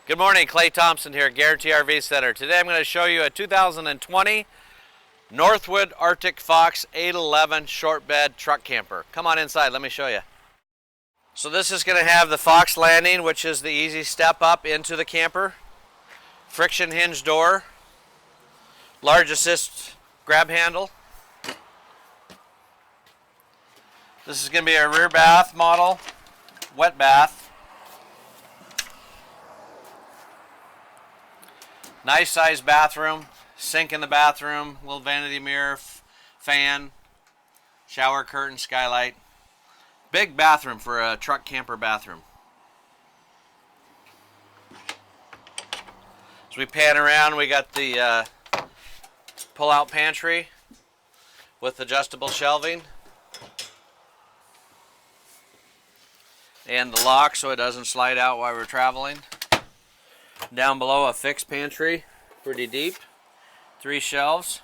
Good morning, Clay.Thompson here at Guaranty RV Center. Today I'm going to show you a 2020 Northwood Arctic Fox 811 short bed truck camper. Come on inside, let me show you. So this is going to have the Fox landing, which is the easy step up into the camper. Friction hinge door. Large assist grab handle. This is going to be a rear bath model, wet bath. Nice sized bathroom, sink in the bathroom, little vanity mirror, fan, shower curtain, skylight. Big bathroom for a truck camper bathroom. As we pan around, we got the pull-out pantry with adjustable shelving. And the lock so it doesn't slide out while we're traveling. Down below, a fixed pantry, pretty deep, 3 shelves.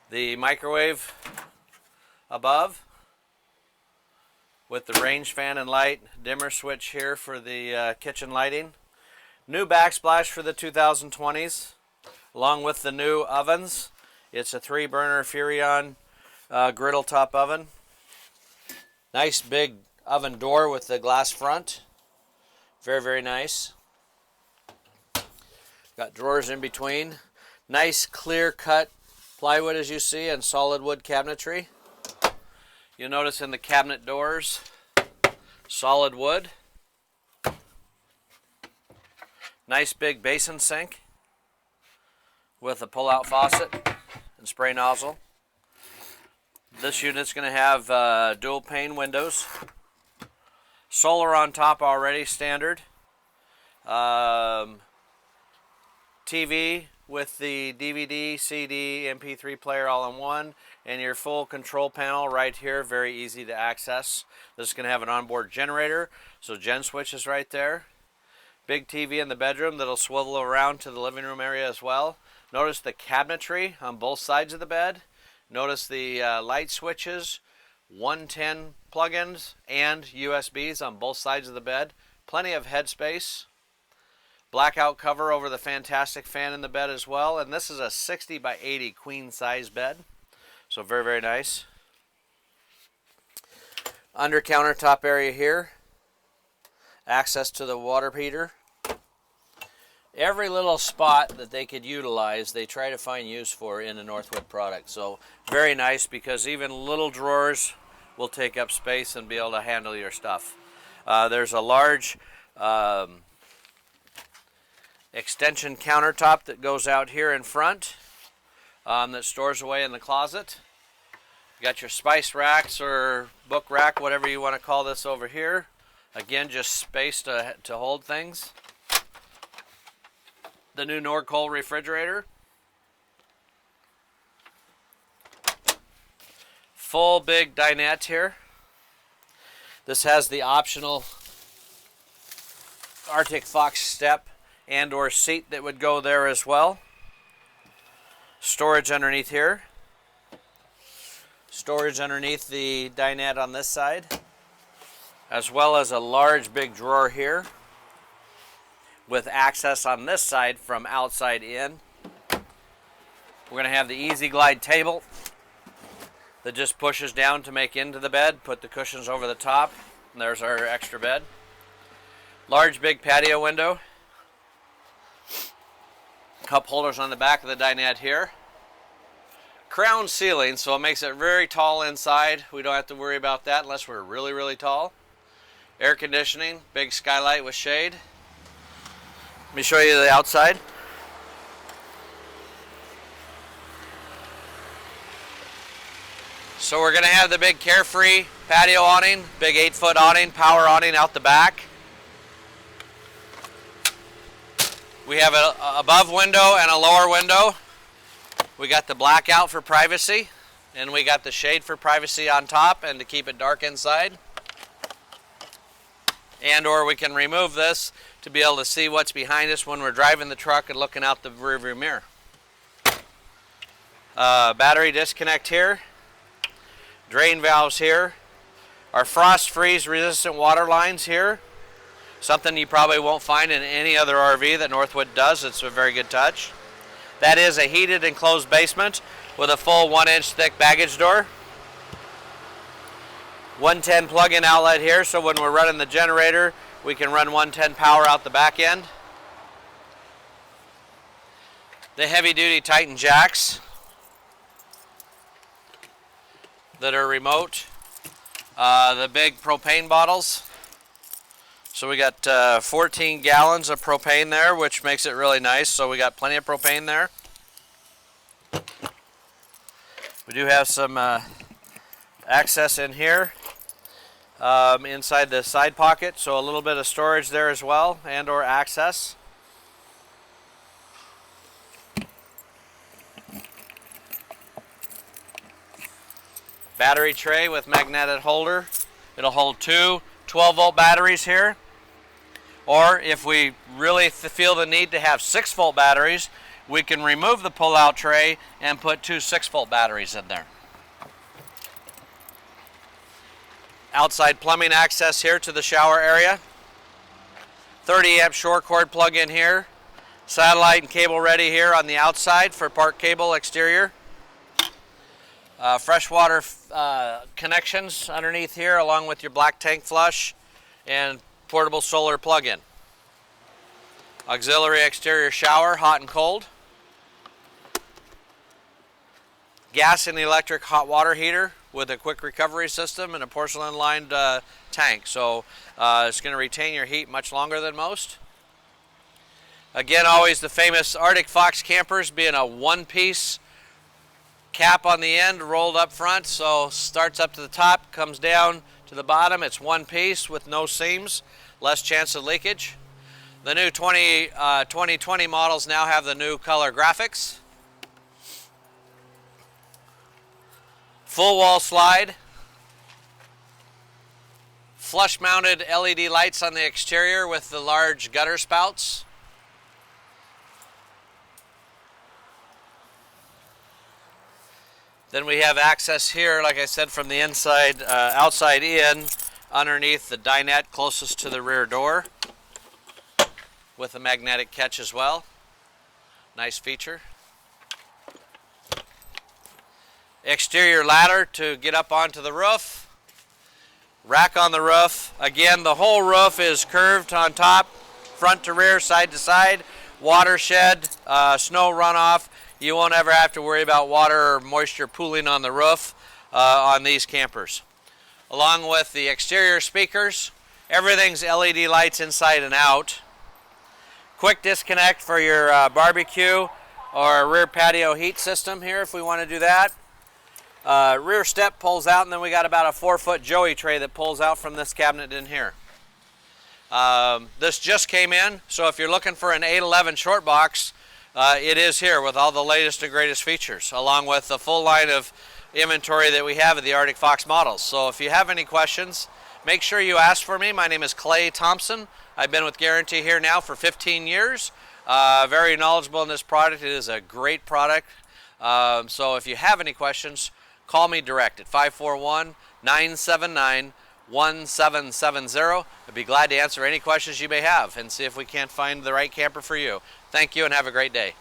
The microwave above with the range fan and light, dimmer switch here for the kitchen lighting. New backsplash for the 2020s, along with the new ovens. It's a 3-burner Furrion griddle top oven. Nice big oven door with the glass front. Very, very nice. Got drawers in between. Nice clear cut plywood as you see, and solid wood cabinetry. You'll notice in the cabinet doors, solid wood. Nice big basin sink with a pull-out faucet and spray nozzle. This unit's going to have dual pane windows. Solar on top already, standard. TV with the DVD, CD, MP3 player all in one, and your full control panel right here, very easy to access. This is going to have an onboard generator, so gen switch is right there. Big TV in the bedroom that'll swivel around to the living room area as well. Notice the cabinetry on both sides of the bed. Notice the light switches, 110 plug-ins and USBs on both sides of the bed. Plenty of headspace. Blackout cover over the fantastic fan in the bed as well. And this is a 60 by 80 queen size bed. So very, very nice. Under countertop area here. Access to the water heater. Every little spot that they could utilize, they try to find use for in a Northwood product. So very nice, because even little drawers will take up space and be able to handle your stuff. There's a large extension countertop that goes out here in front that stores away in the closet. You got your spice racks or book rack, whatever you want to call this over here. Again, just space to hold things. The new Norcold refrigerator. Full big dinette here. This has the optional Arctic Fox step and or seat that would go there as well. Storage underneath here. Storage underneath the dinette on this side, as well as a large big drawer here with access on this side from outside in. We're going to have the Easy Glide table that just pushes down to make into the bed. Put the cushions over the top, and there's our extra bed. Large big patio window. Cup holders on the back of the dinette here. Crown ceiling, so it makes it very tall inside. We don't have to worry about that unless we're really, really tall. Air conditioning, big skylight with shade. Let me show you the outside. So we're going to have the big Carefree patio awning, big 8-foot awning, power awning out the back. We have an above window and a lower window. We got the blackout for privacy, and we got the shade for privacy on top and to keep it dark inside. And or we can remove this to be able to see what's behind us when we're driving the truck and looking out the rearview mirror. Battery disconnect here. Drain valves here. Our frost freeze resistant water lines here. Something you probably won't find in any other RV that Northwood does. It's a very good touch. That is a heated enclosed basement with a full 1-inch thick baggage door. 110 plug-in outlet here, so when we're running the generator, we can run 110 power out the back end. The heavy-duty Titan jacks that are remote. The big propane bottles. So we got 14 gallons of propane there, which makes it really nice. So we got plenty of propane there. We do have some access in here inside the side pocket, so a little bit of storage there as well, and or access. Battery tray with magnetic holder. It'll hold two 12-volt batteries here. Or if we really feel the need to have 6-volt batteries, we can remove the pull-out tray and put two 6-volt batteries in there. Outside plumbing access here to the shower area. 30-amp short cord plug in here. Satellite and cable ready here on the outside for park cable exterior. Freshwater connections underneath here along with your black tank flush and portable solar plug-in. Auxiliary exterior shower, hot and cold. Gas and electric hot water heater with a quick recovery system and a porcelain lined tank. So it's going to retain your heat much longer than most. Again, always the famous Arctic Fox campers being a one-piece cap on the end, rolled up front, so starts up to the top, comes down to the bottom. It's one piece with no seams, less chance of leakage. The new 2020 models now have the new color graphics. Full wall slide. Flush mounted LED lights on the exterior with the large gutter spouts. Then we have access here, like I said, from the inside, outside in, underneath the dinette closest to the rear door, with a magnetic catch as well. Nice feature. Exterior ladder to get up onto the roof. Rack on the roof. Again, the whole roof is curved on top, front to rear, side to side. Watershed, snow runoff. You won't ever have to worry about water or moisture pooling on the roof on these campers. Along with the exterior speakers, everything's LED lights inside and out. Quick disconnect for your barbecue or rear patio heat system here if we want to do that. Rear step pulls out, and then we got about a 4-foot Joey tray that pulls out from this cabinet in here. This just came in, so if you're looking for an 811 short box, it is here with all the latest and greatest features, along with the full line of inventory that we have of the Arctic Fox models. So if you have any questions, make sure you ask for me. My name is Clay.Thompson. I've been with Guaranty here now for 15 years. Very knowledgeable in this product. It is a great product. So if you have any questions, call me direct at 541-979-1770. I'd be glad to answer any questions you may have and see if we can't find the right camper for you. Thank you and have a great day.